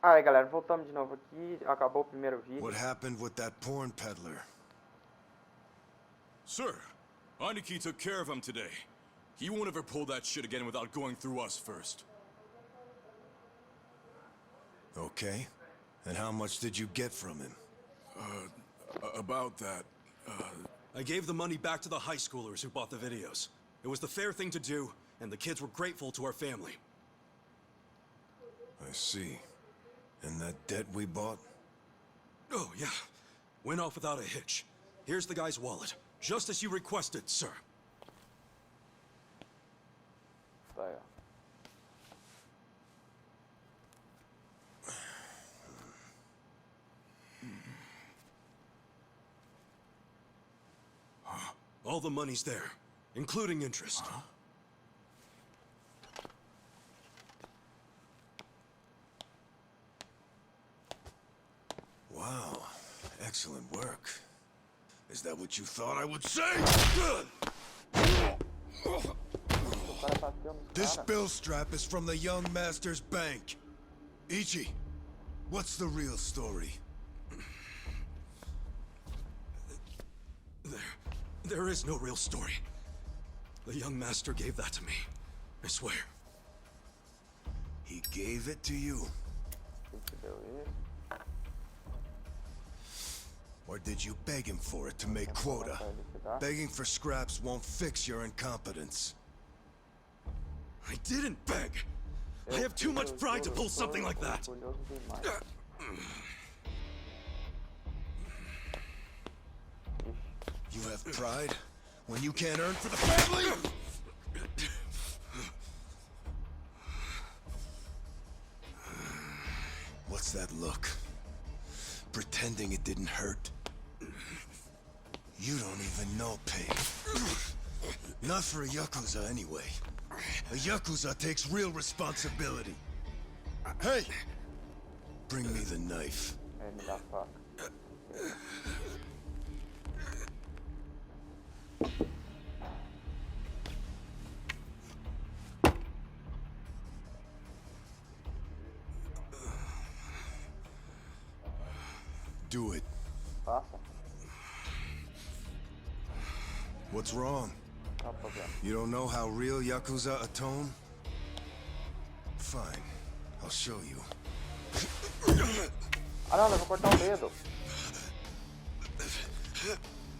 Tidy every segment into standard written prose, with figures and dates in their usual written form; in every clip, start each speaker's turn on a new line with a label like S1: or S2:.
S1: Aí galera, voltamos de novo aqui, acabou o primeiro vídeo.
S2: What happened with that porn peddler?
S3: Sir, Aniki took care of him today. He won't ever pull that shit again without going through us first.
S2: Okay. And how much did you get from him?
S3: About that,
S4: I gave the money back to the high schoolers who bought the videos. It was the fair thing to do, and the kids were grateful to our family.
S2: I see. And that debt we bought?
S4: Oh, yeah. Went off without a hitch. Here's the guy's wallet. Just as you requested, sir.
S1: Tá aí, ó.
S4: All the money's there, including interest.
S2: Wow. Excellent work. Is that what you thought I would say?
S1: O cara bateu nos
S2: This
S1: caras.
S2: bill strap is from the young master's bank. Ichi, what's the real story?
S4: There is no real story. The young master gave that to me. I swear.
S2: He gave it to you?
S1: Quem que deu isso?
S2: Or did you beg him for it to make quota? Begging for scraps won't fix your incompetence.
S4: I didn't beg. I have too much pride to pull something like that.
S1: Orgulhoso demais.
S2: You have pride when you can't earn for the family? What's that look? Pretending it didn't hurt? You don't even know pain. Not for a Yakuza anyway. A Yakuza takes real responsibility. Hey! Bring me the knife.
S1: Aí me dá a faca.
S2: Do it.
S1: Faça.
S2: What's wrong?
S1: Não, problema.
S2: You don't know how real Yakuza atone? Fine. I'll show you.
S1: Ah não, eu vou cortar o dedo.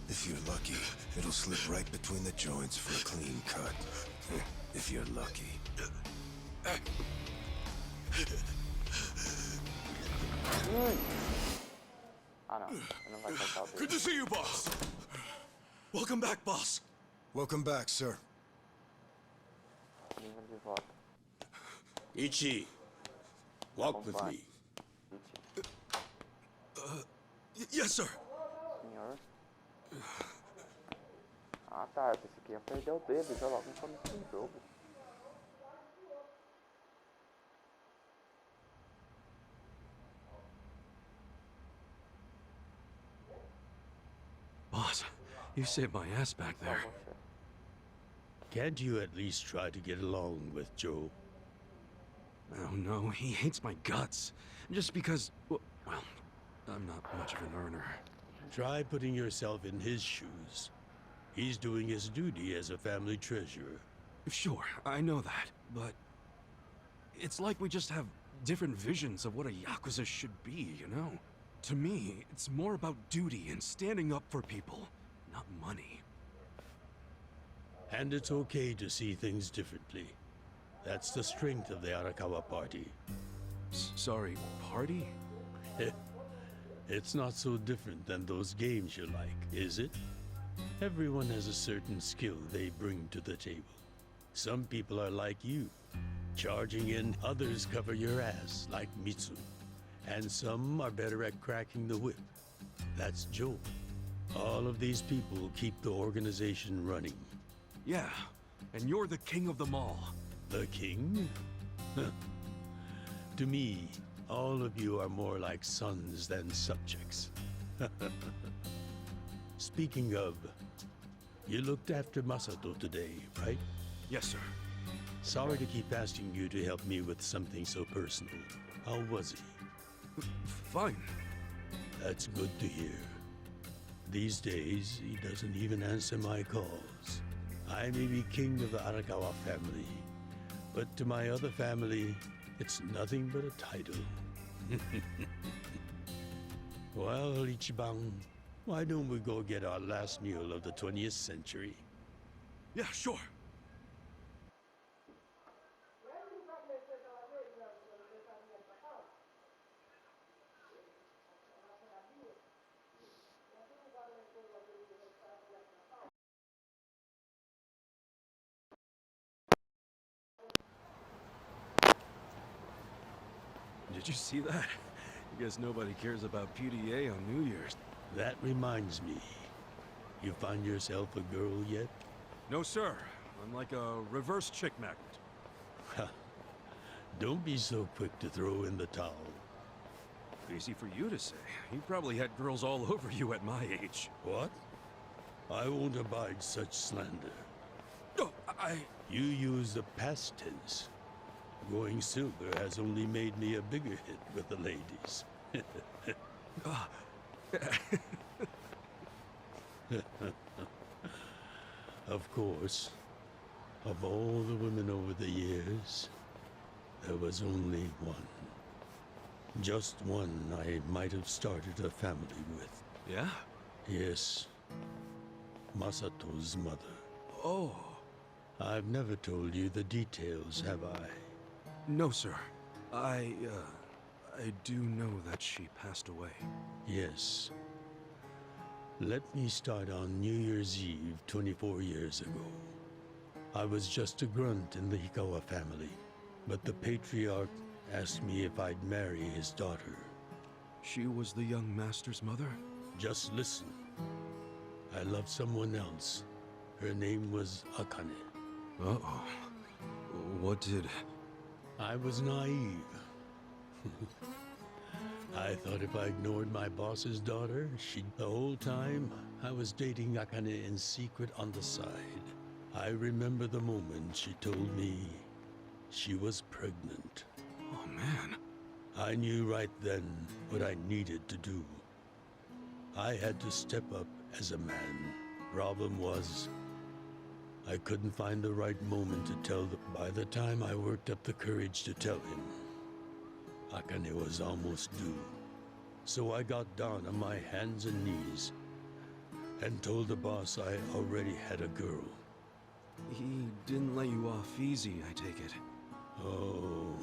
S2: If you're lucky, it'll slip right between the joints for a clean cut. If you're lucky.
S1: Ah não, ele não vai cortar o
S3: good
S1: dedo.
S3: to see you, boss.
S4: Welcome back, boss.
S2: Welcome back, sir.
S1: Língua de volta.
S5: Ichi, walk with
S1: Vai.
S5: me.
S4: Yes, sir.
S1: Senhor. Ah tá, eu pensei que ia perder o dedo já logo no começo do jogo.
S4: Boss, you saved my ass back
S1: Só
S4: there.
S1: você.
S5: Can't you at least try to get along with Joe?
S4: Oh no, he hates my guts. Just because, well, I'm not much of an earner.
S5: Try putting yourself in his shoes. He's doing his duty as a family treasurer.
S4: Sure, I know that, but it's like we just have different visions of what a Yakuza should be, you know? To me, it's more about duty and standing up for people, not money.
S5: And it's okay to see things differently. That's the strength of the Arakawa party.
S4: Sorry, party?
S5: It's not so different than those games you like, is it? Everyone has a certain skill they bring to the table. Some people are like you, charging in, others cover your ass, like Mitsu. And some are better at cracking the whip. That's Joe. All of these people keep the organization running.
S4: Yeah, and you're the king of them all.
S5: The king? To me, all of you are more like sons than subjects. Speaking of, you looked after Masato today, right?
S4: Yes, sir.
S5: Sorry to keep asking you to help me with something so personal. How was he?
S4: Fine.
S5: That's good to hear. These days, he doesn't even answer my calls. I may be king of the Arakawa family, but to my other family, it's nothing but a title. Well, Ichiban, why don't we go get our last meal of the 20th century?
S4: Yeah, sure. Did you see that? I guess nobody cares about PDA on New Year's.
S5: That reminds me. You find yourself a girl yet?
S4: No, sir. I'm like a reverse chick magnet.
S5: Don't be so quick to throw in the towel.
S4: Easy for you to say. You probably had girls all over you at my age.
S5: What? I won't abide such slander.
S4: Oh,
S5: You use the past tense. Going silver has only made me a bigger hit with the ladies. Of course, of all the women over the years, there was only one. Just one I might have started a family with.
S4: Yeah?
S5: Yes, Masato's mother.
S4: Oh.
S5: I've never told you the details, have I?
S4: No, sir. I do know that she passed away.
S5: Yes. Let me start on New Year's Eve 24 years ago. I was just a grunt in the Hikawa family, but the patriarch asked me if I'd marry his daughter.
S4: She was the young master's mother?
S5: Just listen. I loved someone else. Her name was Akane.
S4: Uh-oh. What did...
S5: I was naive. I thought if I ignored my boss's daughter, she'd... The whole time, I was dating Akane in secret on the side. I remember the moment she told me she was pregnant.
S4: Oh, man.
S5: I knew right then what I needed to do. I had to step up as a man. Problem was, I couldn't find the right moment to tell them. By the time I worked up the courage to tell him, Akane was almost due. So I got down on my hands and knees and told the boss I already had a girl.
S4: He didn't let you off easy, I take it.
S5: Oh,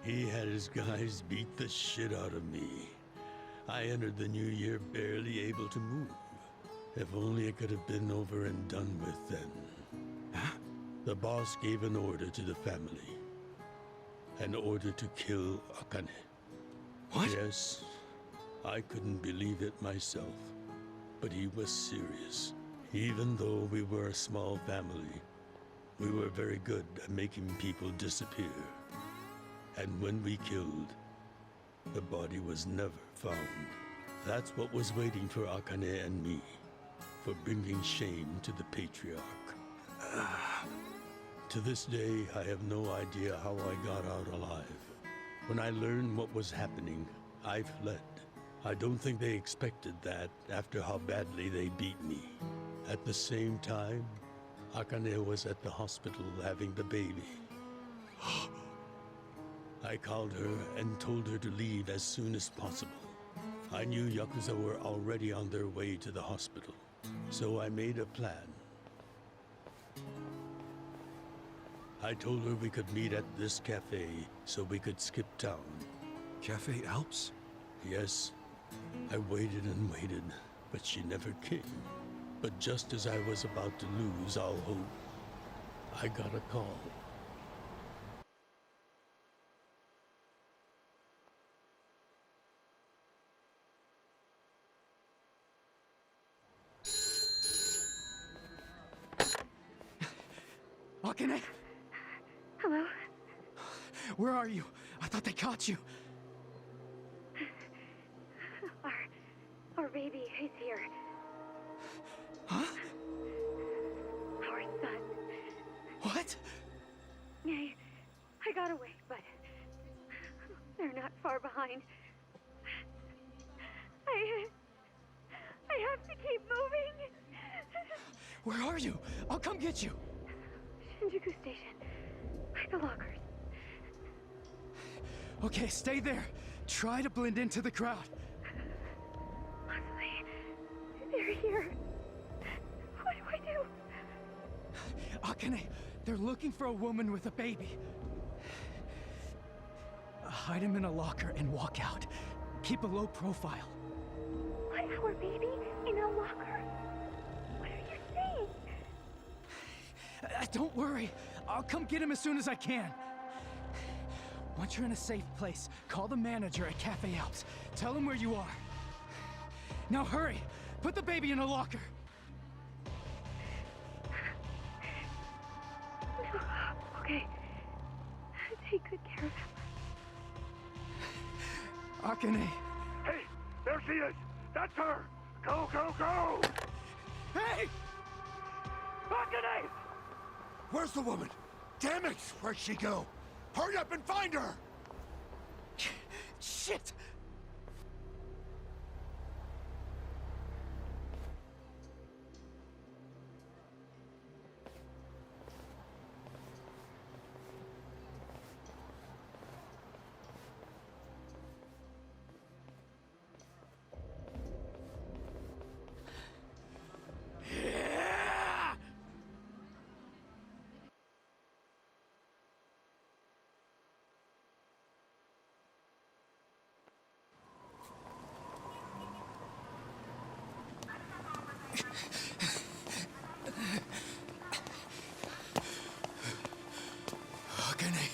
S5: he had his guys beat the shit out of me. I entered the new year barely able to move. If only it could have been over and done with then.
S4: Huh?
S5: The boss gave an order to the family. An order to kill Akane.
S4: What?
S5: Yes, I couldn't believe it myself. But he was serious. Even though we were a small family, we were very good at making people disappear. And when we killed, the body was never found. That's what was waiting for Akane and me, for bringing shame to the patriarch. To this day, I have no idea how I got out alive. When I learned what was happening, I fled. I don't think they expected that after how badly they beat me. At the same time, Akane was at the hospital having the baby. I called her and told her to leave as soon as possible. I knew Yakuza were already on their way to the hospital, so I made a plan. I told her we could meet at this cafe so we could skip town.
S4: Cafe Alps?
S5: Yes, I waited and waited, but she never came. But just as I was about to lose all hope, I got a call.
S4: Akane?
S6: Hello?
S4: Where are you? I thought they caught you.
S6: Our baby is here.
S4: Huh?
S6: Our son.
S4: What?
S6: I got away, but they're not that far behind. I have to keep moving.
S7: Where are you? I'll come get you.
S6: Shinjuku Station. By the lockers.
S7: Okay, stay there. Try to blend into the crowd.
S6: Leslie, they're here. What do I do?
S7: Akane, they're looking for a woman with a baby. Hide him in a locker and walk out. Keep a low profile.
S6: What, our baby in a locker? What are you saying?
S7: Don't worry. I'll come get him as soon as I can. Once you're in a safe place, call the manager at Cafe Alps. Tell him where you are. Now hurry! Put the baby in a locker!
S6: Okay. Take good care of him.
S7: Akane!
S8: Hey, there she is! That's her! Go, go, go!
S7: Hey!
S8: Akane! Where's the woman? Damn it! Where'd she go? Hurry up and find her!
S7: Shit! Akane.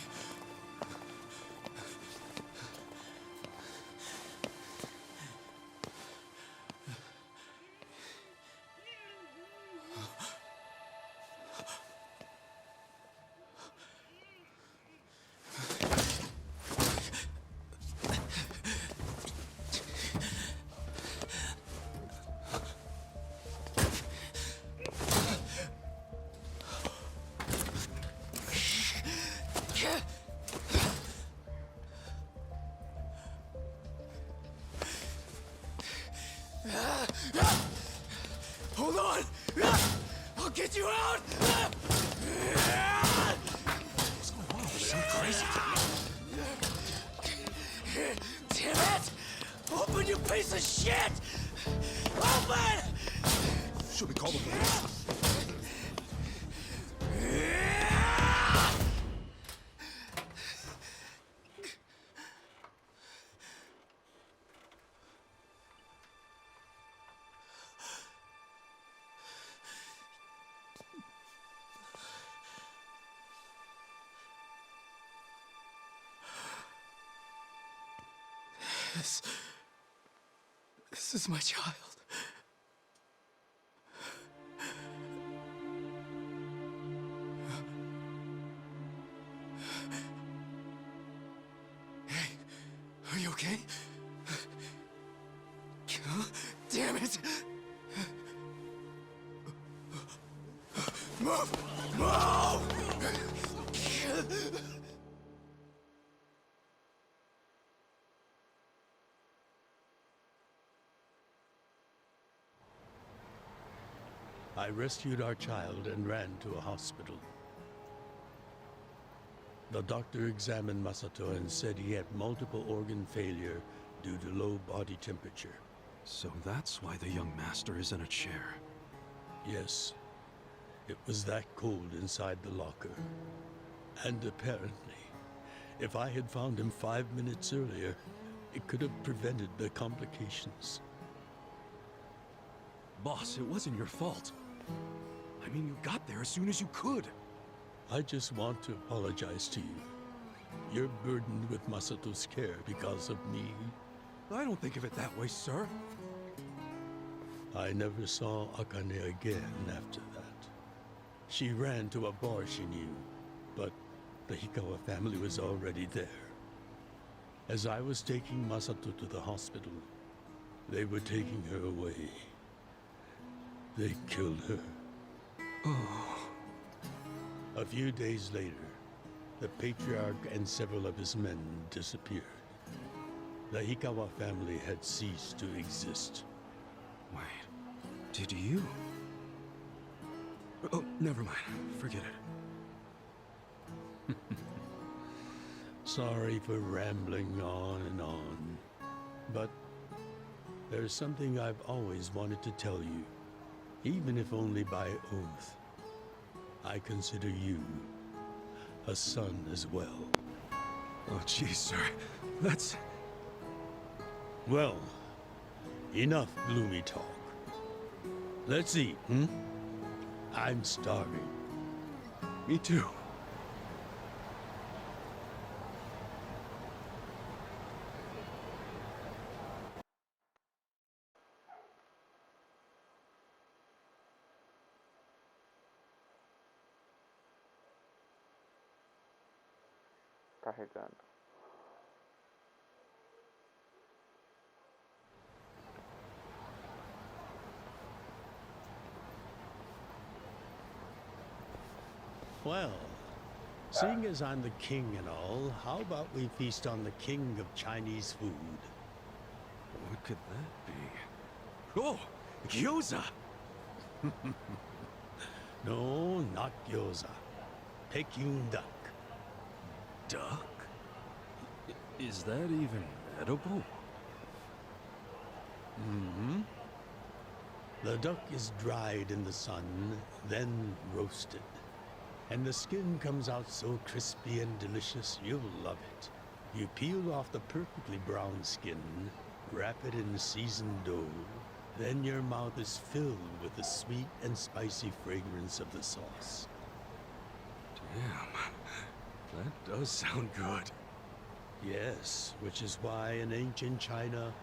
S7: Hold on! I'll get you out!
S4: What's going on? There's some crazy.
S7: Damn it! Open, you piece of shit! Open!
S3: Should we call the police?
S7: This is my child. Hey, are you okay? Damn it! Move! Move!
S5: I rescued our child and ran to a hospital. The doctor examined Masato and said he had multiple organ failure due to low body temperature.
S4: So that's why the young master is in a chair.
S5: Yes, it was that cold inside the locker. And apparently, if I had found him 5 minutes earlier, it could have prevented the complications.
S4: Boss, it wasn't your fault. I mean, you got there as soon as you could.
S5: I just want to apologize to you. You're burdened with Masato's care because of me.
S4: I don't think of it that way, sir.
S5: I never saw Akane again after that. She ran to a bar she knew, but the Hikawa family was already there. As I was taking Masato to the hospital, they were taking her away. They killed her.
S4: Oh.
S5: A few days later, the patriarch and several of his men disappeared. The Hikawa family had ceased to exist.
S4: Wait, did you? Oh, never mind. Forget it.
S5: Sorry for rambling on and on, but there's something I've always wanted to tell you, even if only by oath. I consider you a son as well.
S4: Oh, geez, sir. That's...
S5: Well, enough gloomy talk. Let's eat, I'm starving.
S4: Me too.
S1: Carregando.
S5: Well, seeing as I'm the king and all, how about we feast on the king of Chinese food?
S4: What could that be? Oh! Yakuza!
S5: No, not gyoza. Peking duck.
S4: Duck? Is that even edible?
S5: Mm-hmm. The duck is dried in the sun, then roasted. And the skin comes out so crispy and delicious, you'll love it. You peel off the perfectly brown skin, wrap it in seasoned dough, then your mouth is filled with the sweet and spicy fragrance of the sauce.
S4: Damn. That does sound good.
S5: Yes, which is why in ancient China,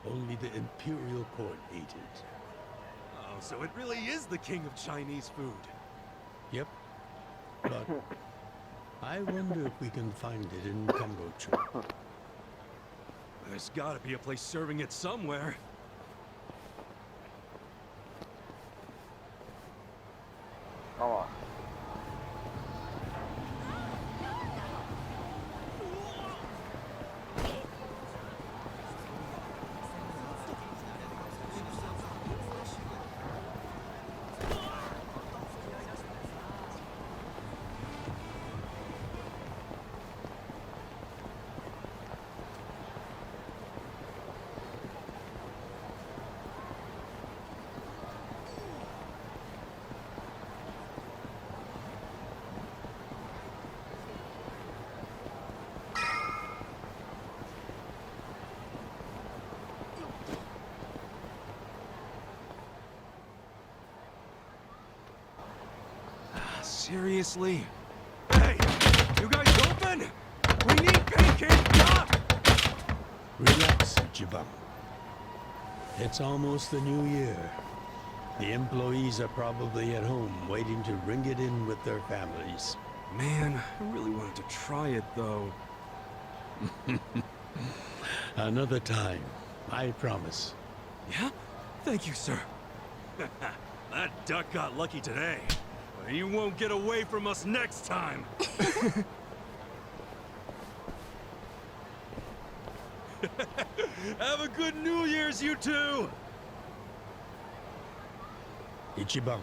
S5: only the imperial court ate it.
S4: Oh, so it really is the king of Chinese food.
S5: Yep. But I wonder if we can find it in Kambocha.
S4: There's gotta be a place serving it somewhere.
S1: Vamos lá.
S4: Seriously? Hey! You guys open? We need pancake duck!
S5: Relax, Jibam. It's almost the new year. The employees are probably at home waiting to ring it in with their families.
S4: Man, I really wanted to try it though.
S5: Another time, I promise.
S4: Yeah? Thank you, sir. That duck got lucky today. But he won't get away from us next time. Have a good New Year's, you two!
S5: Ichiban,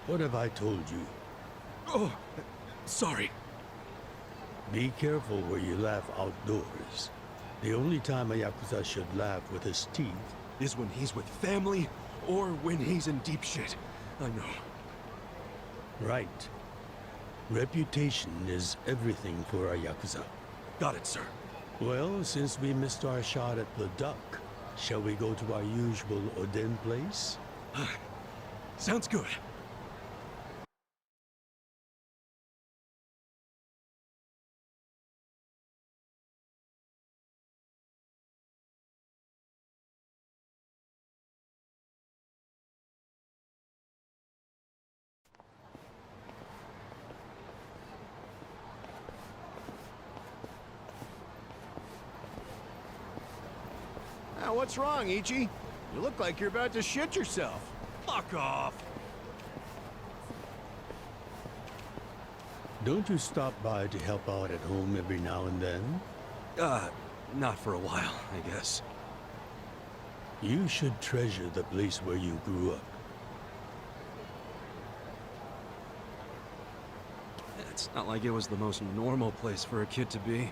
S5: what have I told you?
S4: Oh, sorry.
S5: Be careful where you laugh outdoors. The only time a Yakuza should laugh with his teeth
S4: Is when he's with family, or when he's in deep shit. I know.
S5: Right. Reputation is everything for a Yakuza.
S4: Got it, sir.
S5: Well, since we missed our shot at the duck, shall we go to our usual Oden place?
S4: Sounds good.
S9: Now, what's wrong, Ichi? You look like you're about to shit yourself.
S4: Fuck off!
S5: Don't you stop by to help out at home every now and then?
S4: not for a while, I guess.
S5: You should treasure the place where you grew up.
S4: It's not like it was the most normal place for a kid to be.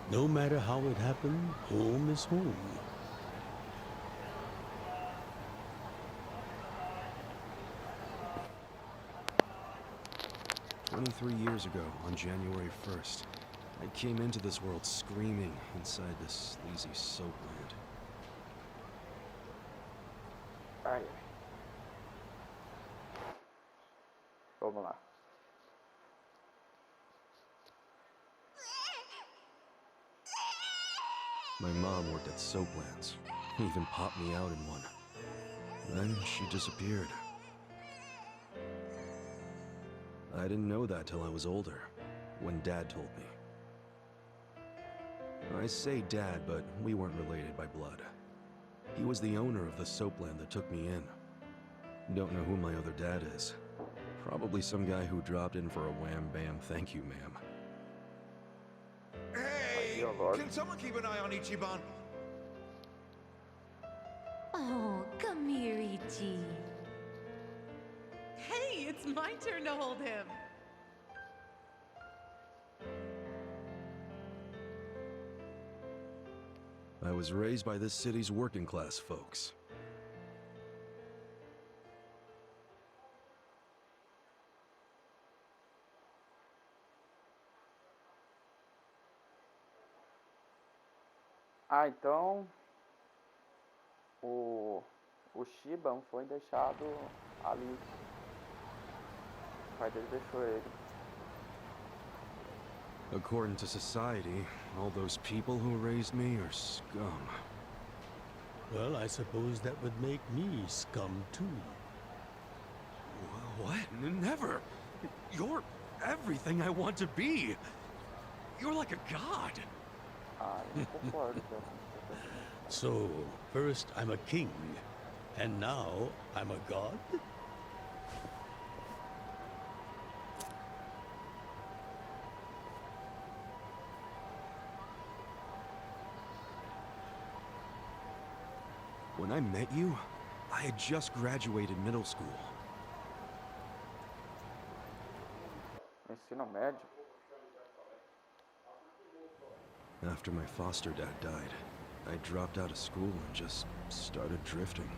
S5: No matter how it happened, home is home.
S4: 23 years ago, on January 1st, I came into this world screaming inside this sleazy soapland.
S1: Ai. Vamos lá.
S4: My mom worked at soaplands. Even popped me out in one. Then she disappeared. I didn't know that till I was older, when Dad told me. I say Dad, but we weren't related by blood. He was the owner of the soapland that took me in. Don't know who my other dad is. Probably some guy who dropped in for a wham-bam thank you, ma'am.
S8: Hey!
S1: Dear Lord.
S8: Can someone keep an eye on Ichiban?
S10: Oh, come here, Ichi.
S11: Hey, it's my turn to hold him.
S4: I was raised by this city's working class folks.
S1: Ah, então o Shiban foi deixado ali. O pai dele deixou ele.
S4: According to society, all those people who raised me are scum.
S5: Well, I suppose that would make me scum too.
S4: What? Never! You're everything I want to be! You're like a god!
S1: Ah, eu não concordo com essa
S5: So, first I'm a king, and now I'm a god?
S4: When I met you, I had just graduated middle school.
S1: ensino médio.
S4: After my foster dad died, I dropped out of school and just started drifting.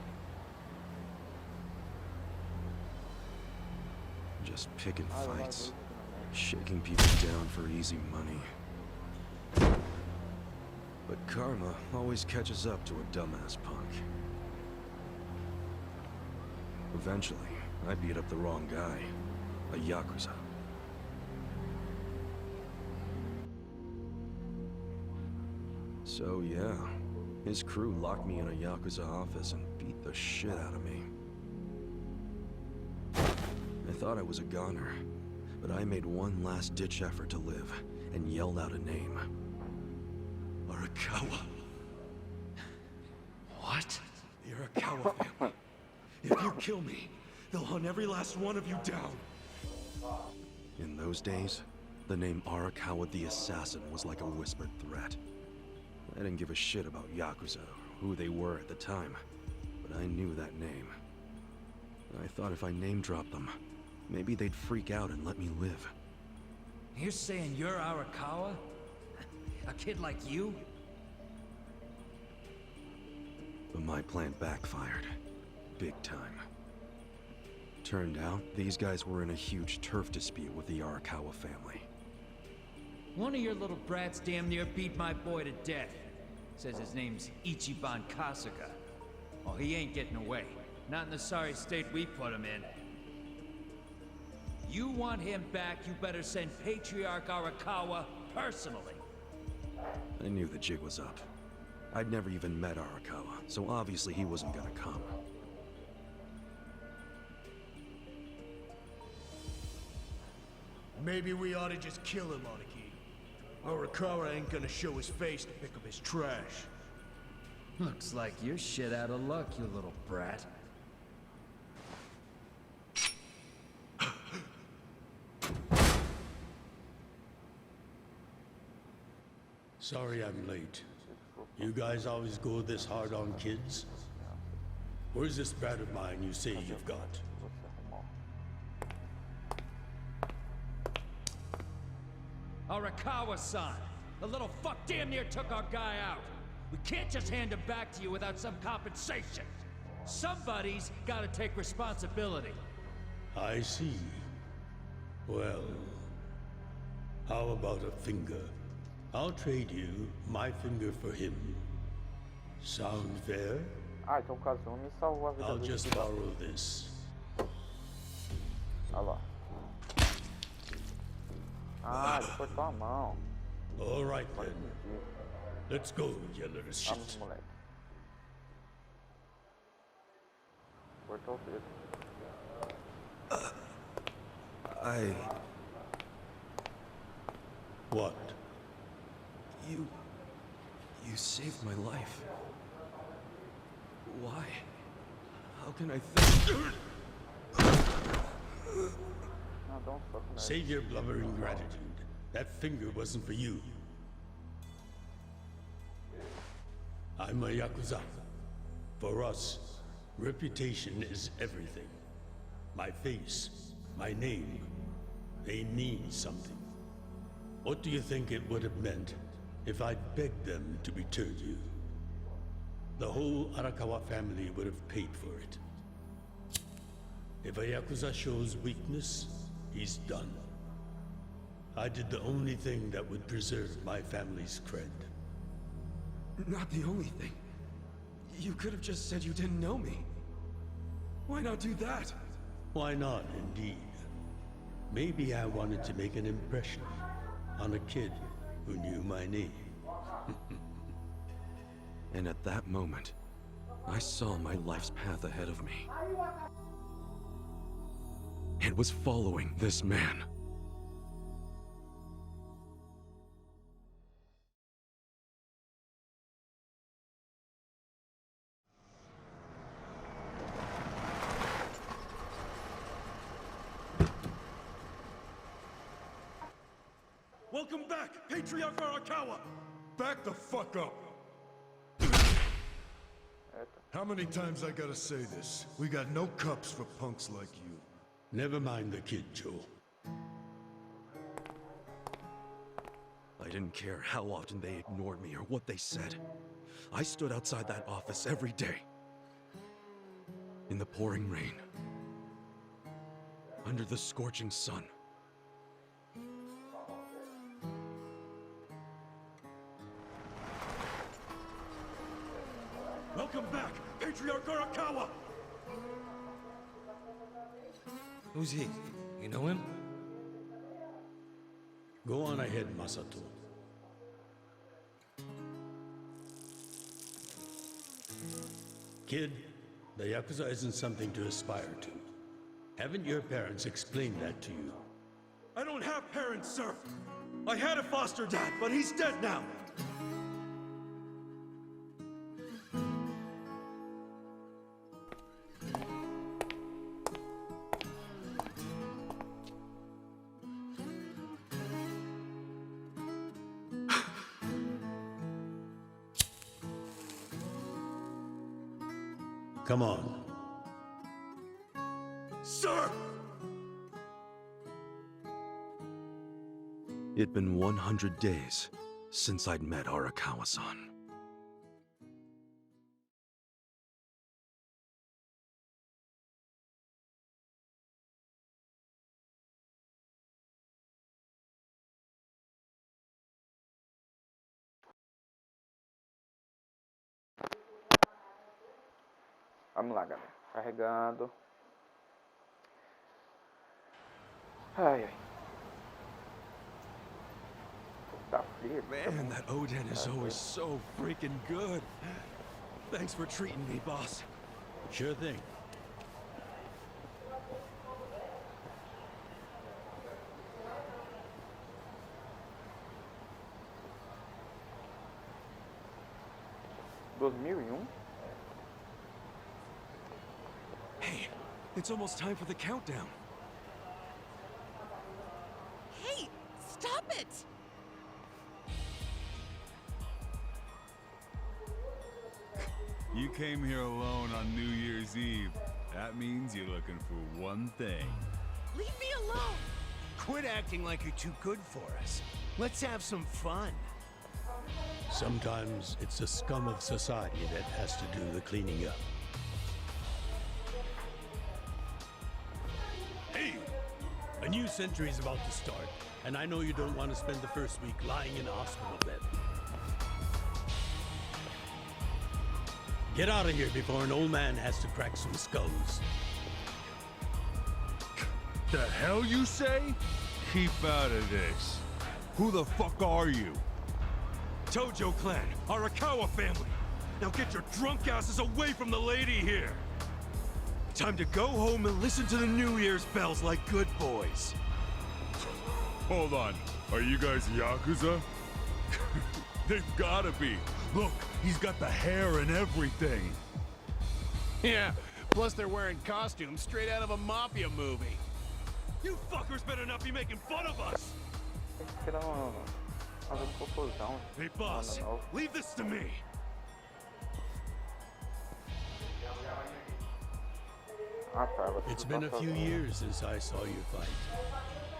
S4: Just picking fights, shaking people down for easy money. But karma always catches up to a dumbass punk. Eventually, I beat up the wrong guy, a Yakuza. So yeah, his crew locked me in a Yakuza office and beat the shit out of me. I thought I was a goner, but I made one last-ditch effort to live and yelled out a name. Arakawa. What? The Arakawa family. If you kill me, they'll hunt every last one of you down. In those days, the name Arakawa the Assassin was like a whispered threat. I didn't give a shit about Yakuza or who they were at the time, but I knew that name. I thought if I name-dropped them, maybe they'd freak out and let me live.
S7: You're saying you're Arakawa? A kid like you?
S4: But my plan backfired. Big time. Turned out, these guys were in a huge turf dispute with the Arakawa family.
S7: One of your little brats damn near beat my boy to death. Says his name's Ichiban Kasuga. Oh, he ain't getting away. Not in the sorry state we put him in. You want him back, you better send Patriarch Arakawa personally.
S4: I knew the jig was up. I'd never even met Arakawa, so obviously he wasn't gonna come.
S9: Maybe we ought to just kill him, Aniki. Arakawa ain't gonna show his face to pick up his trash.
S7: Looks like you're shit out of luck, you little brat.
S5: Sorry I'm late. You guys always go this hard on kids? Where's this brat of mine you say you've got?
S12: Arakawa-san! The little fuck damn near took our guy out! We can't just hand him back to you without some compensation! Somebody's gotta take responsibility!
S5: I see. Well, how about a finger? I'll trade you my finger for him. Sound fair?
S1: Ah, então o Kazumi salvou a vida
S5: I'll
S1: do
S5: just
S1: Kikidama.
S5: borrow this.
S1: Olha lá. Ah, ele cortou a mão.
S5: All right
S1: Olha
S5: then.
S1: que ridículo.
S5: Let's go, you little shit.
S1: Vamos, moleque. Cortou o dedo.
S5: What?
S4: You saved my life. Why? How can I thank...
S1: Não, dá um soco nele.
S5: Save your blubbering gratitude. That finger wasn't for you. I'm a Yakuza. For us, reputation is everything. My face, my name, they mean something. What do you think it would have meant if I'd begged them to return you? The whole Arakawa family would have paid for it. If a Yakuza shows weakness, he's done. I did the only thing that would preserve my family's cred.
S4: Not the only thing. You could have just said you didn't know me. Why not do that?
S5: Why not, indeed? Maybe I wanted to make an impression on a kid who knew my name.
S4: And at that moment, I saw my life's path ahead of me. It was following this man.
S8: Welcome back, Patriarch Arakawa! Back the fuck up! How many times I gotta say this? We got no cups for punks like you.
S5: Never mind the kid, Joe.
S4: I didn't care how often they ignored me or what they said. I stood outside that office every day. In the pouring rain. Under the scorching sun.
S8: Welcome back, Patriarch Arakawa!
S13: Who's he? You know him?
S5: Go on ahead, Masato. Kid, the Yakuza isn't something to aspire to. Haven't your parents explained that to you?
S9: I don't have parents, sir. I had a foster dad, but he's dead now.
S5: Come on.
S9: Sir!
S4: It'd been 100 days since I'd met Arakawa-san.
S1: Vamos lá, galera. Carregando. Ai, ai. Tá frio.
S4: Man, that Oden is always so freaking good. Thanks for treating me, boss.
S5: Sure thing.
S4: Hey, it's almost time for the countdown.
S11: Hey, stop it!
S14: You came here alone on New Year's Eve. That means you're looking for one thing.
S11: Leave me alone!
S9: Quit acting like you're too good for us. Let's have some fun.
S5: Sometimes it's the scum of society that has to do the cleaning up. Hey! A new century's about to start, and I know you don't want to spend the first week lying in a hospital bed. Get out of here before an old man has to crack some skulls.
S14: The hell you say? Keep out of this. Who the fuck are you?
S4: Tojo clan, Arakawa family. Now get your drunk asses away from the lady here. Time to go home and listen to the New Year's bells like good boys.
S14: Hold on. Are you guys Yakuza? They've gotta be. Look, he's got the hair and everything.
S9: Yeah, plus they're wearing costumes straight out of a mafia movie.
S4: You fuckers better not be making fun of us! Hey boss, leave this to me!
S5: It's been a few years since I saw you fight.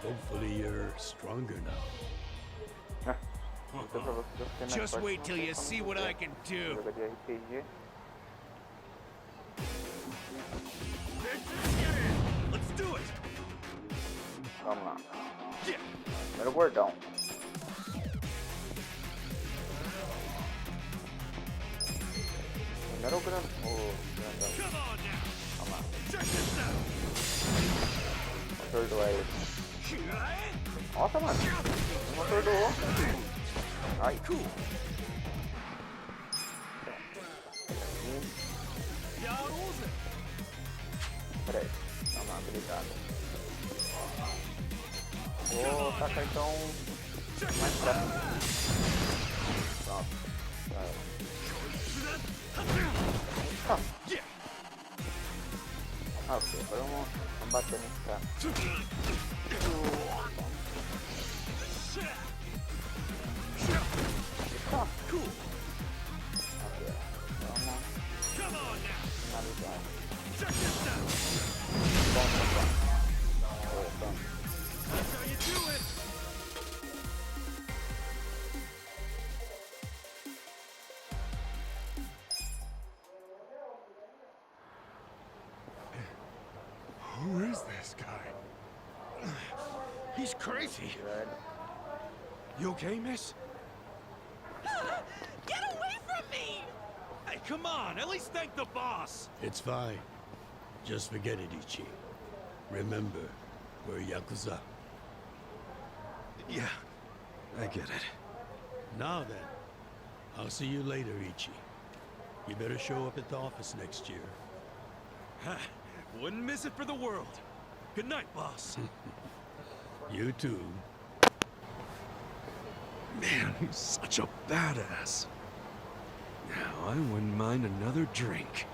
S5: Hopefully you're stronger now.
S9: Just wait till you see what I can do.
S4: Let's do it!
S1: Vamos lá. Primeiro gordão. Primeiro o grandão. Vamos lá. Vou perdoar ele. Nossa, mano. Não perdoou. Ai. Peraí. Vamos lá, obrigado. Vou tacar então mais perto. Pronto. Ok, agora vamos bater nesse cara. Ok, vamos finalizar. Pronto.
S4: That's how you do it!
S14: Who is this guy?
S9: He's crazy.
S4: You okay, miss?
S11: Get away from me!
S4: Hey, come on! At least thank the boss!
S5: It's fine. Just forget it, Ichi. Remember, we're Yakuza.
S4: Yeah, I get it.
S5: Now then, I'll see you later, Ichi. You better show up at the office next year.
S4: Wouldn't miss it for the world. Good night, boss.
S5: You too.
S4: Man, he's such a badass. Now, I wouldn't mind another drink.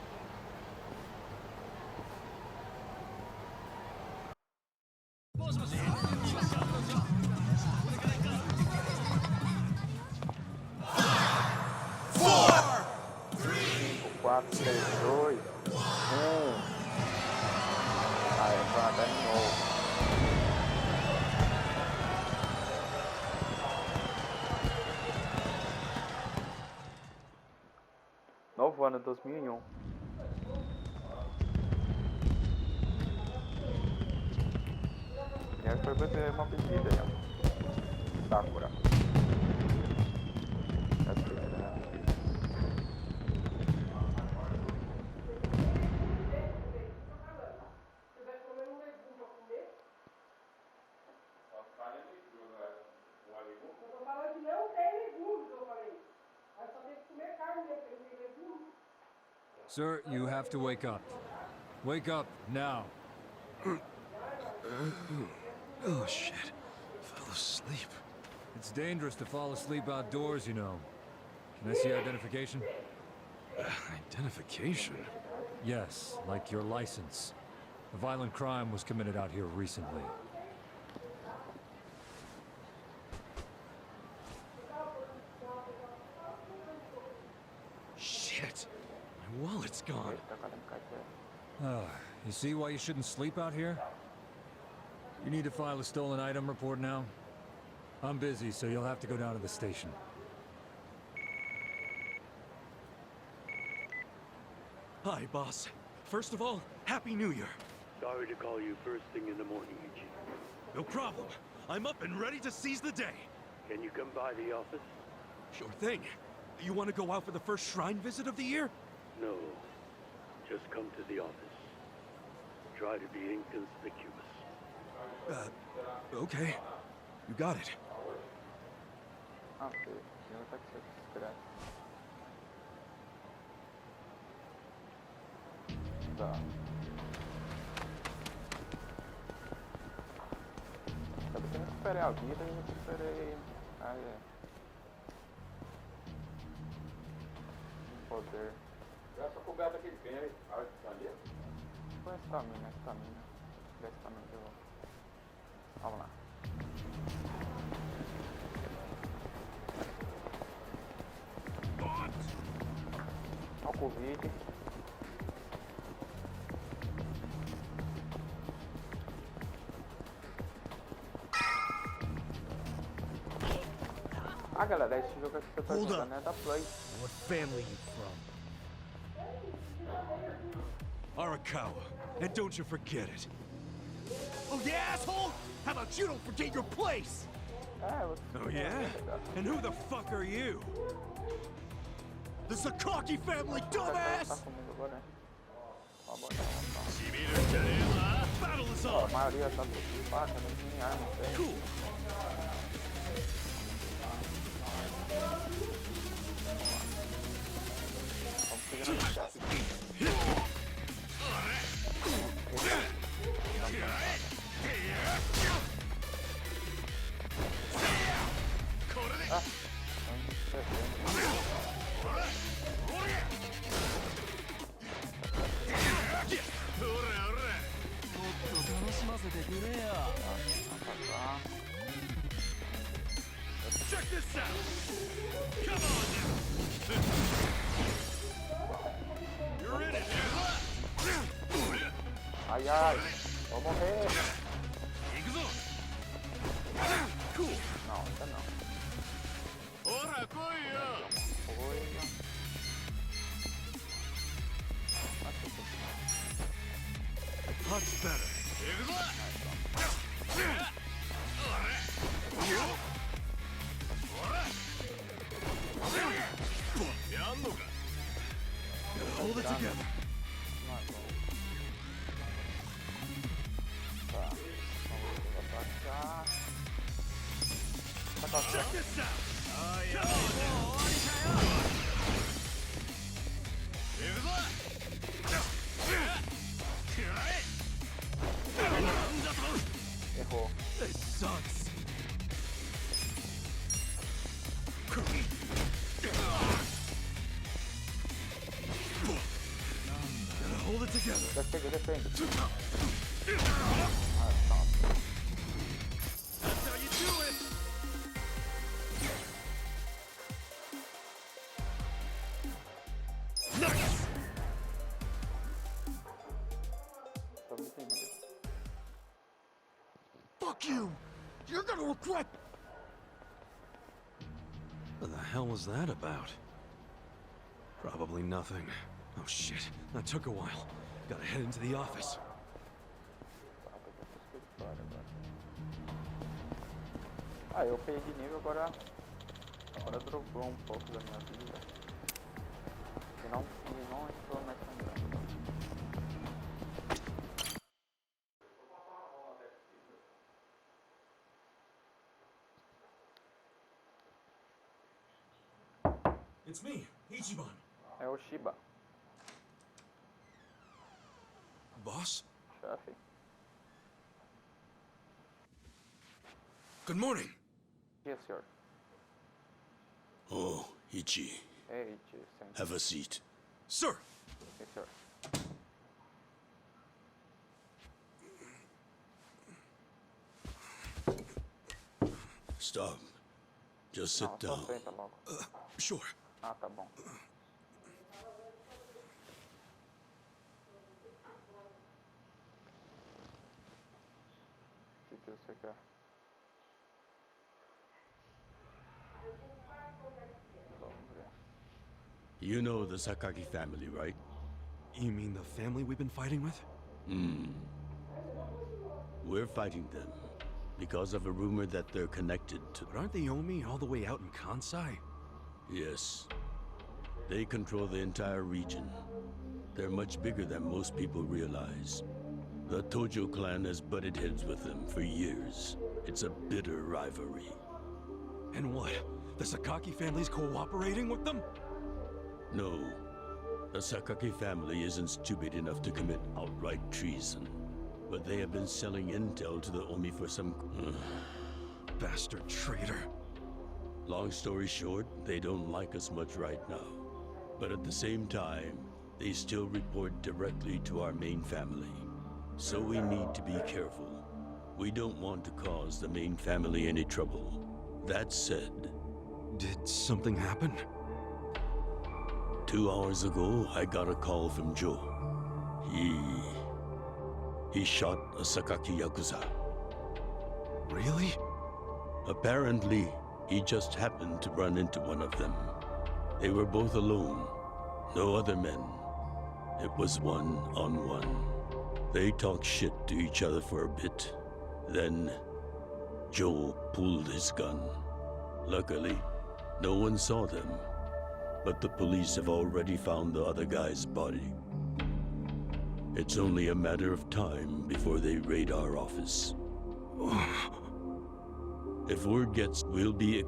S1: Quatro, três, dois, Aí, vai dar de novo. Novo ano 2001. E aí foi beber uma bebida aí, Sakura.
S12: Sir, you have to wake up. Wake up, now.
S4: Oh, shit. Fell asleep.
S12: It's dangerous to fall asleep outdoors, you know. Can I see your identification?
S4: Identification?
S12: Yes, like your license. A violent crime was committed out here recently.
S4: Shit. I wallet's gone.
S1: Eita, cadê meu carteira?
S15: You see why you shouldn't sleep out here? You need to file a stolen item report now? I'm busy, so you'll have to go down to the station.
S4: Hi, boss. First of all, Happy New Year.
S16: Sorry to call you first thing in the morning, Ichi.
S4: No problem. I'm up and ready to seize the day.
S16: Can you come by the office?
S4: Sure thing. You want to go out for the first shrine visit of the year?
S16: No. Just come to the office. Try to be inconspicuous.
S4: Okay. You got it.
S1: Ah, ok. Eu vou ter que ser discreto. Tá. Sabe que eu recuperei a vida e recuperei... poder.
S17: Essa coberta que ele tem aí, a hora de sair.
S1: Foi estamina. Da estamina que eu vou. Vamos lá. Olha o Covid. Ah, galera, esse jogo aqui que eu tô jogando é da Play.
S9: What family you from?
S4: Arakawa. And don't you forget it.
S9: Oh, yeah, asshole? How about you don't forget your place?
S4: Oh, yeah? And who the fuck are you?
S9: The Sakaki family, dumbass! Battle is
S1: A
S9: on!
S1: maioria tá com faca, não tem arma, tem.
S9: Cool.
S14: Check this out! Come on now! You're in it!
S1: Ai, ai! Vou morrer!
S14: Cool!
S1: Não, ainda não.
S14: Ora, coia!
S4: Much better. Hold it together.
S14: Check this out!
S1: Errou.
S4: This sucks. Gotta hold it together.
S1: Defende.
S14: That's how you do it!
S1: Nice!
S9: Fuck you! You're gonna regret...
S4: What the hell was that about? Probably nothing. Oh shit, that took a while. Gotta head into the office.
S1: Ah, eu perdi nível agora. Agora dropou um pouco da minha vida. E não entrou mais sangrando.
S4: It's me, Ichiban.
S1: É o Shiba.
S4: Boss?
S1: Chefe.
S4: Good morning.
S1: Yes, sir.
S5: Oh, Ichi.
S1: Hey, Ichi. Thank
S5: Have a seat.
S4: Sir!
S1: Yes, sir.
S5: Stop. Just sit
S1: Não,
S5: down.
S1: só senta logo.
S4: Sure.
S1: Ah, tá bom. que você quer. Vamos ver.
S5: You know the Sakaki family, right?
S4: You mean the family we've been fighting with?
S5: We're fighting them because of a rumor that they're connected to...
S4: But aren't the Omi all the way out in Kansai?
S5: Yes. They control the entire region. They're much bigger than most people realize. The Tojo clan has butted heads with them for years. It's a bitter rivalry.
S4: And what? The Sakaki family's cooperating with them?
S5: No. The Sakaki family isn't stupid enough to commit outright treason. But they have been selling intel to the Omi for some...
S4: Bastard traitor.
S5: Long story short, they don't like us much right now. But at the same time, they still report directly to our main family. So we need to be careful. We don't want to cause the main family any trouble. That said...
S4: Did something happen?
S5: 2 hours ago, I got a call from Joe. He shot a Sakaki Yakuza.
S4: Really?
S5: Apparently, he just happened to run into one of them. They were both alone. No other men. It was one-on-one. They talked shit to each other for a bit. Then, Joe pulled his gun. Luckily, no one saw them. But the police have already found the other guy's body. It's only a matter of time before they raid our office. If word gets, we'll be...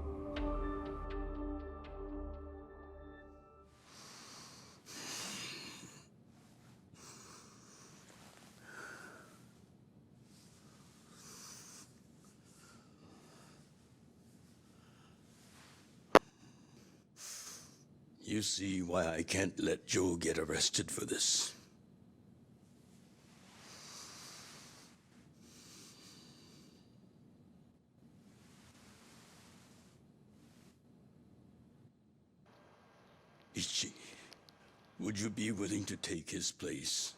S5: You see why I can't let Joe get arrested for this. Ichi, would you be willing to take his place?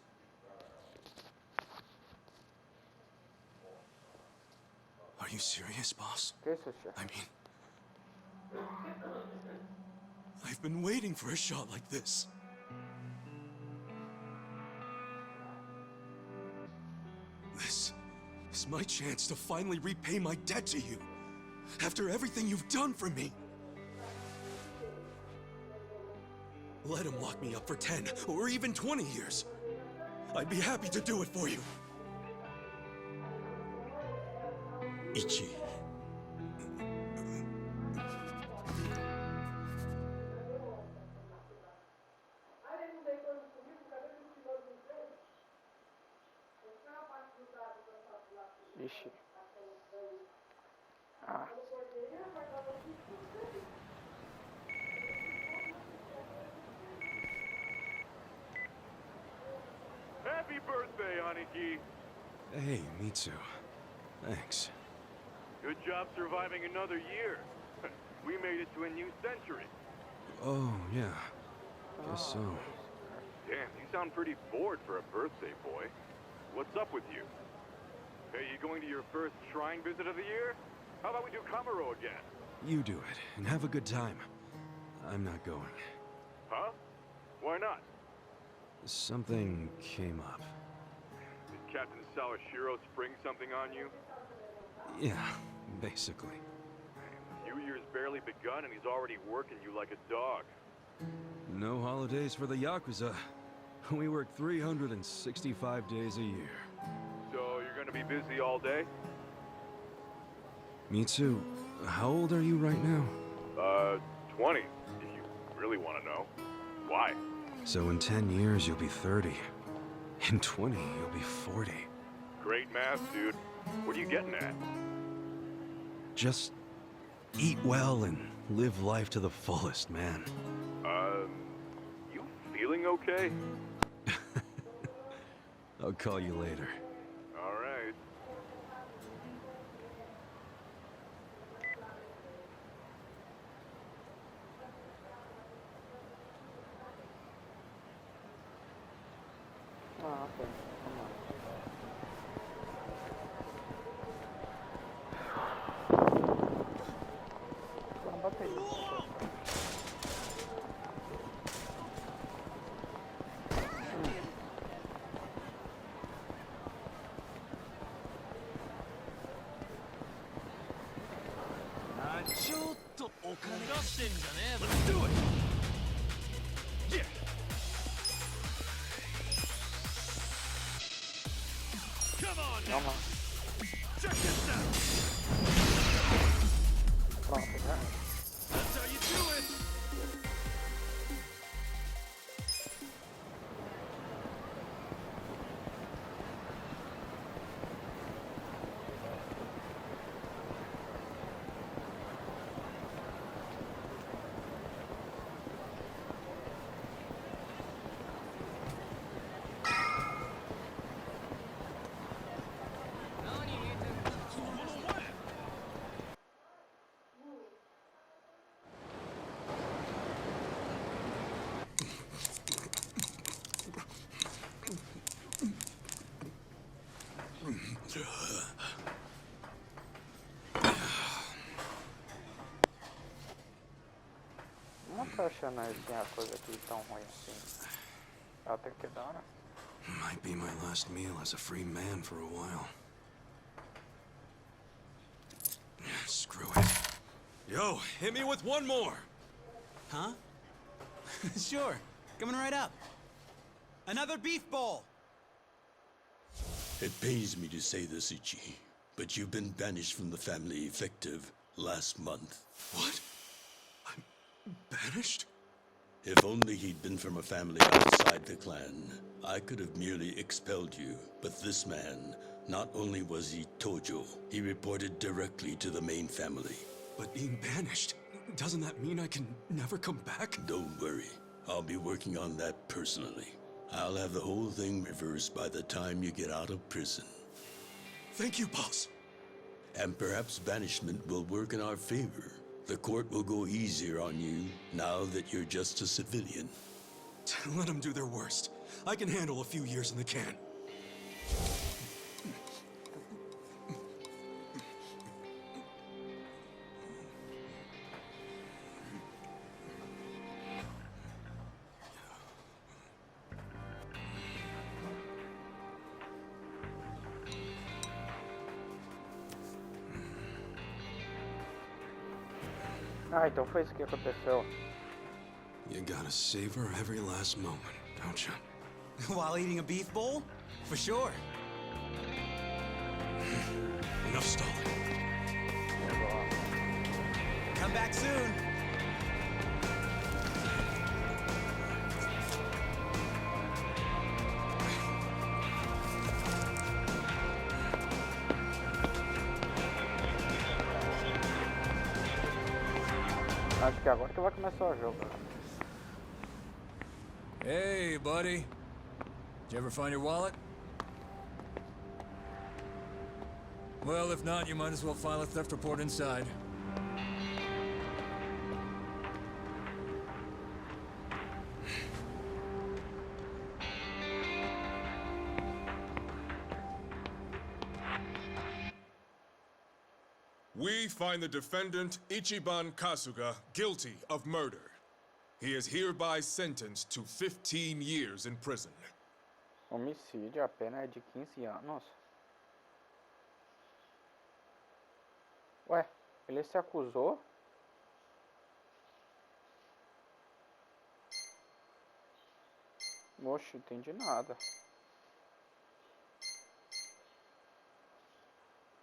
S4: Are you serious, boss?
S1: Que isso, chefe?
S4: I mean... I've been waiting for a shot like this. This is my chance to finally repay my debt to you. After everything you've done for me. Let him lock me up for 10 or even 20 years. I'd be happy to do it for you.
S5: Ichi.
S1: Ixi. Ah.
S14: Happy birthday, Aniki.
S4: Hey, Mitsu. Thanks.
S14: Good job surviving another year. We made it to a new century.
S4: Oh, yeah. Guess so.
S14: Damn, you sound pretty bored for a birthday boy. What's up with you? Hey, you going to your first shrine visit of the year? How about we do Kamuro again?
S4: You do it, and have a good time. I'm not going.
S14: Huh? Why not?
S4: Something came up.
S14: Did Captain Sawashiro spring something on you?
S4: Yeah, basically.
S14: New Year's barely begun and he's already working you like a dog.
S4: No holidays for the Yakuza. We work 365 days a year.
S14: So you're gonna be busy all day?
S4: Mitsu, how old are you right now?
S14: 20, if you really want to know. Why?
S4: So in 10 years, you'll be 30. In 20, you'll be 40.
S14: Great math, dude. What are you getting at?
S4: Just eat well and live life to the fullest, man.
S14: You feeling okay?
S4: I'll call you later.
S14: All right.
S1: Ah, ok. Vamos lá. Bota aí.
S12: Let's do it! Yeah! Come on now!
S1: Calma.
S12: Check this out!
S1: Pronto, já.
S12: That's how you do it!
S1: Não tô achando esse Yakuza aqui tão ruim assim. Até que da hora.
S4: Might be my last meal as a free man for a while. Screw it. Yo, hit me with one more!
S18: Huh? Sure. Coming right up. Another beef bowl!
S5: It pains me to say this, Ichi, but you've been banished from the family effective last month.
S4: What? I'm banished?
S5: If only he'd been from a family outside the clan, I could have merely expelled you. But this man, not only was he Tojo, he reported directly to the main family.
S4: But being banished, doesn't that mean I can never come back?
S5: Don't worry. I'll be working on that personally. I'll have the whole thing reversed by the time you get out of prison.
S4: Thank you, boss.
S5: And perhaps banishment will work in our favor. The court will go easier on you now that you're just a civilian.
S4: Let them do their worst. I can handle a few years in the can.
S1: Ah, então foi isso que aconteceu.
S4: You gotta savor every last moment, don't you?
S18: While eating a beef bowl? For sure.
S4: Enough stalling.
S18: Come back soon.
S1: Acho que agora que vai começar o jogo.
S15: Hey, buddy. Did you ever find your wallet? Well, if not, you might as well file a theft report inside.
S3: We find the defendant, Ichiban Kasuga, guilty of murder. He is hereby sentenced to 15 years in prison.
S1: Homicídio, a pena é de 15 anos. Ué, ele se acusou? Oxe, entendi nada.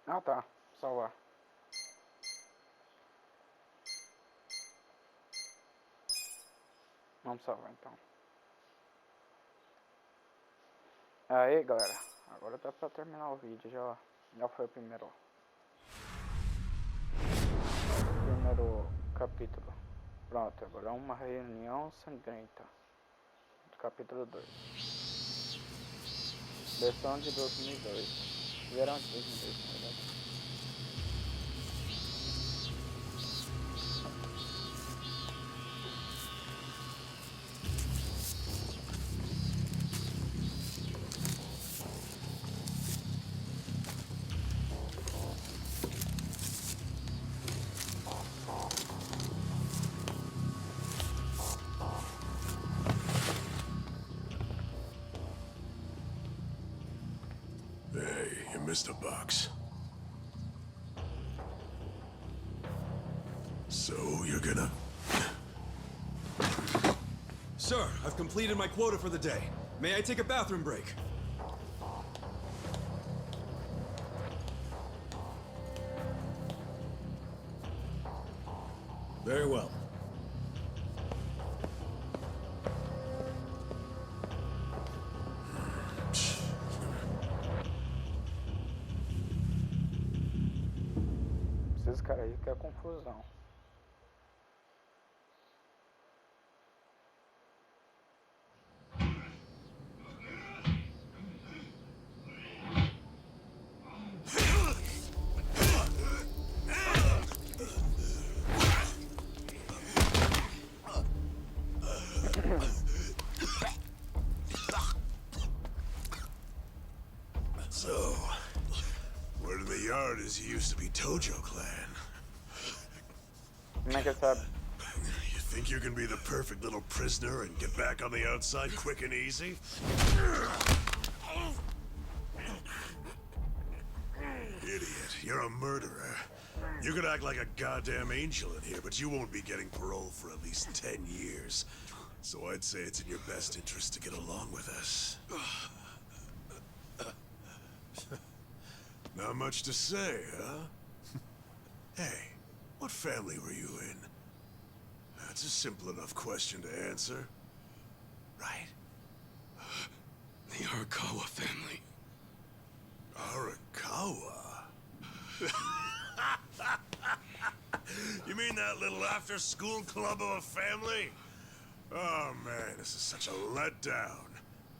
S1: Ah tá, salvar. Vamos salvar então. Aí galera, agora dá pra terminar o vídeo, já foi o primeiro capítulo. Pronto, agora é uma reunião sangrenta. Capítulo 2. Versão de 2002. Verão de 2002, na verdade.
S8: Mr. Box. So, you're gonna...
S19: Sir, I've completed my quota for the day. May I take a bathroom break?
S8: Very well.
S1: Esses caras aí que é confusão.
S8: So, word in the yard is you used to be Tojo Clan.
S1: Como é que ele sabe?
S8: You think you can be the perfect little prisoner and get back on the outside quick and easy? Idiot, you're a murderer. You could act like a goddamn angel in here, but you won't be getting parole for at least 10 years. So I'd say it's in your best interest to get along with us. Not much to say, huh? Hey, what family were you in? That's a simple enough question to answer. Right?
S4: The Arakawa family.
S8: Arakawa? You mean that little after-school club of a family? Oh man, this is such a letdown.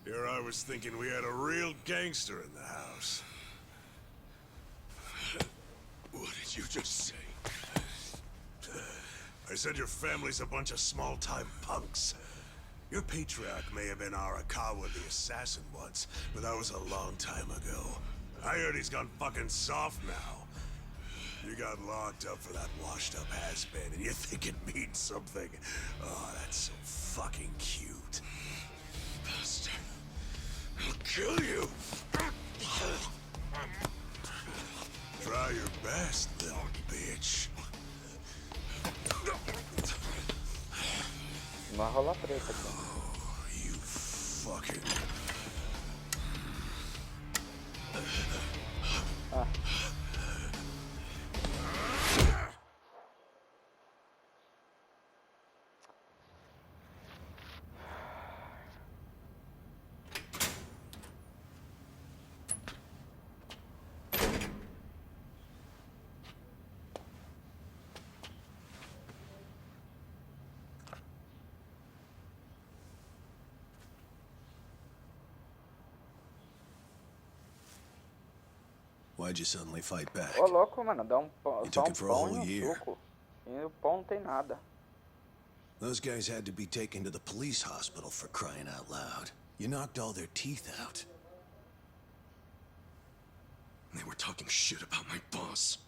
S8: Here I was thinking we had a real gangster in the house.
S4: What did you just say?
S8: I said your family's a bunch of small-time punks. Your patriarch may have been Arakawa the assassin once, but that was a long time ago. I heard he's gone fucking soft now. You got locked up for that washed-up has-been, and you think it means something. Oh, that's so fucking cute.
S4: Bastard. I'll kill you.
S8: Try your best, little bitch.
S1: Vai rolar treta aqui.
S8: Oh, you fucking...
S1: Ah.
S2: Why'd you suddenly fight back?
S1: Ô louco, mano, dá um pão,
S2: You
S1: só
S2: took
S1: um
S2: it for a
S1: pão
S2: whole
S1: e um
S2: year.
S1: suco. E o pão não tem nada.
S2: Those guys had to be taken to the police hospital for crying out loud. You knocked all their teeth out.
S4: They were talking shit about my boss.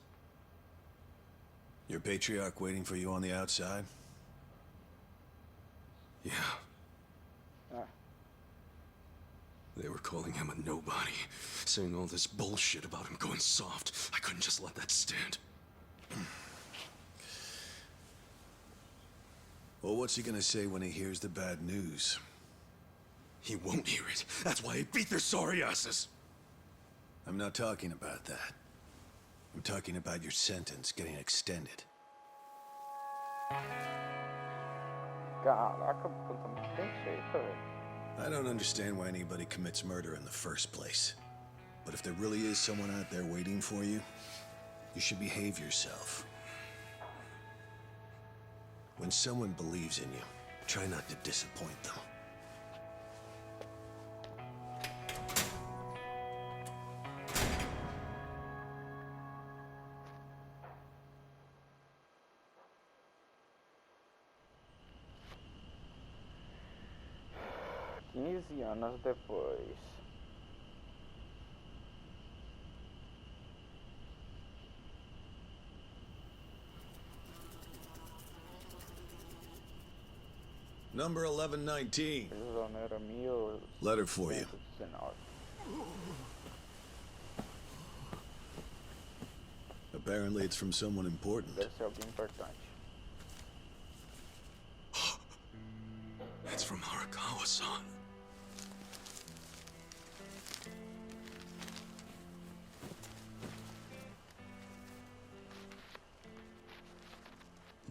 S2: Your patriarch waiting for you on the outside?
S4: Yeah.
S1: Ah.
S4: They were calling him a nobody, saying all this bullshit about him going soft. I couldn't just let that stand.
S2: Well, what's he gonna say when he hears the bad news?
S4: He won't hear it. That's why he beat their sorry asses.
S2: I'm not talking about that. I'm talking about your sentence getting extended.
S1: Caraca, puta, muito bem feito, velho.
S2: I don't understand why anybody commits murder in the first place. But if there really is someone out there waiting for you, you should behave yourself. When someone believes in you, try not to disappoint them.
S1: Anos depois.
S2: Number 1119.
S1: Prisioneiro 1119.
S2: Letter for you. Apparently it's from someone important.
S1: Deve ser alguém importante.
S4: It's from Arakawa-san.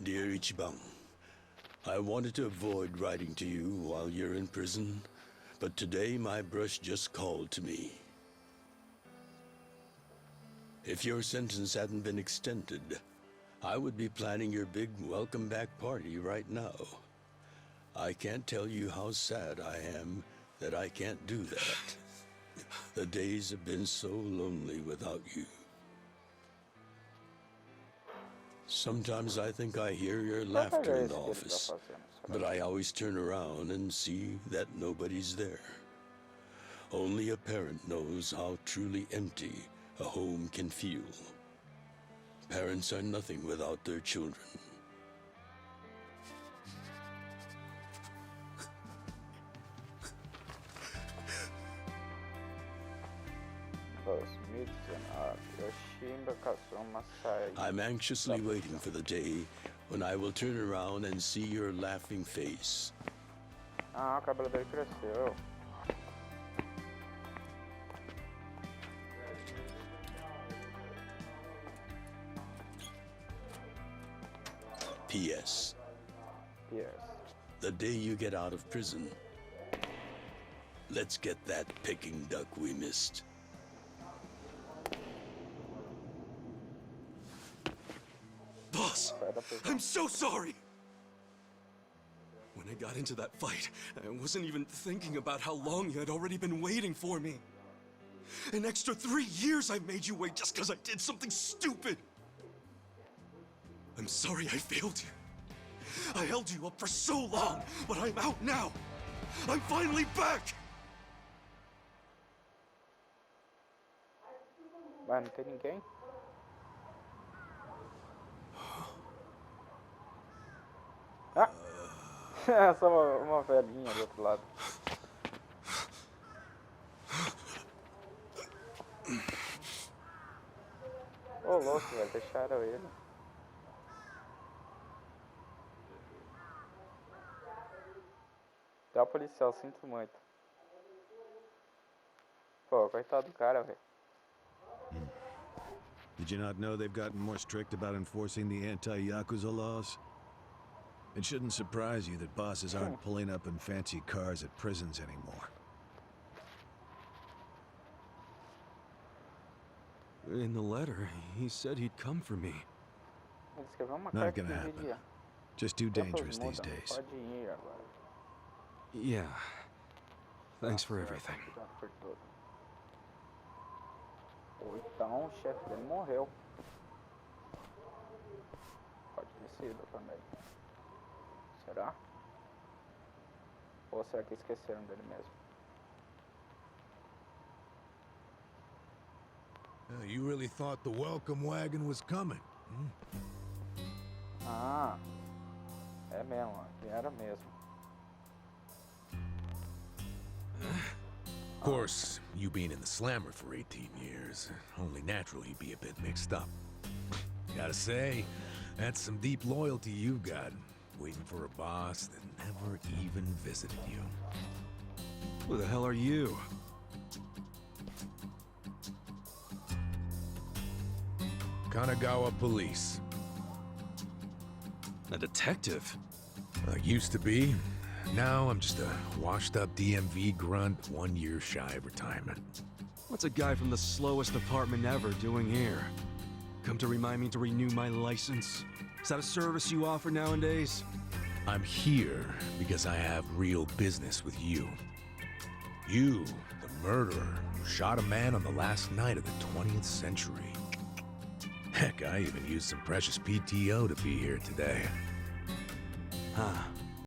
S5: Dear Ichiban, I wanted to avoid writing to you while you're in prison, but today my brush just called to me. If your sentence hadn't been extended, I would be planning your big welcome back party right now. I can't tell you how sad I am that I can't do that. The days have been so lonely without you. Sometimes I think I hear your laughter in the office, but I always turn around and see that nobody's there. Only a parent knows how truly empty a home can feel. Parents are nothing without their children. I'm anxiously waiting for the day when I will turn around and see your laughing face.
S1: Ah, o cabelo dele cresceu.
S5: P.S.
S1: Yes.
S5: The day you get out of prison, let's get that Peking duck we missed.
S4: Boss, I'm so sorry! When I got into that fight, I wasn't even thinking about how long you had already been waiting for me. An extra 3 years I made you wait just because I did something stupid. I'm sorry I failed you. I held you up for so long, but I'm out now. I'm finally back!
S1: Vai, não tem ninguém? Ah! Só uma velhinha do outro lado. Ô, louco, velho, deixaram ele. Tá, policial, sinto muito. Pô, coitado do cara, velho.
S2: Did you not know they've gotten more strict about enforcing the anti-Yakuza laws? It shouldn't surprise you that bosses aren't pulling up in fancy cars at prisons anymore.
S4: In the letter, he said he'd come for me.
S1: Ele escreveu uma
S2: Not
S1: carta
S2: gonna
S1: que
S2: happen.
S1: diria:
S2: Just too
S1: "Tempos
S2: dangerous these
S1: mudam,
S2: days.
S1: pode ir agora."
S4: Yeah. Thanks for everything.
S1: Obrigado por tudo. Ou então o chefe dele morreu. Pode ter sido também. Será? Ou será que esqueceram dele mesmo?
S9: You really thought the welcome wagon was coming?
S1: Ah, é mesmo, era mesmo.
S20: Of course, you being in the slammer for 18 years, only natural you'd be a bit mixed up. Gotta say, that's some deep loyalty you've got, waiting for a boss that never even visited you.
S4: Who the hell are you?
S20: Kanagawa Police.
S4: A detective?
S20: Used to be. Now I'm just a washed-up DMV grunt, 1 year shy of retirement.
S4: What's a guy from the slowest department ever doing here? Come to remind me to renew my license? Is that a service you offer nowadays?
S20: I'm here because I have real business with you. You, the murderer, who shot a man on the last night of the 20th century. Heck, I even used some precious PTO to be here today.
S4: Huh.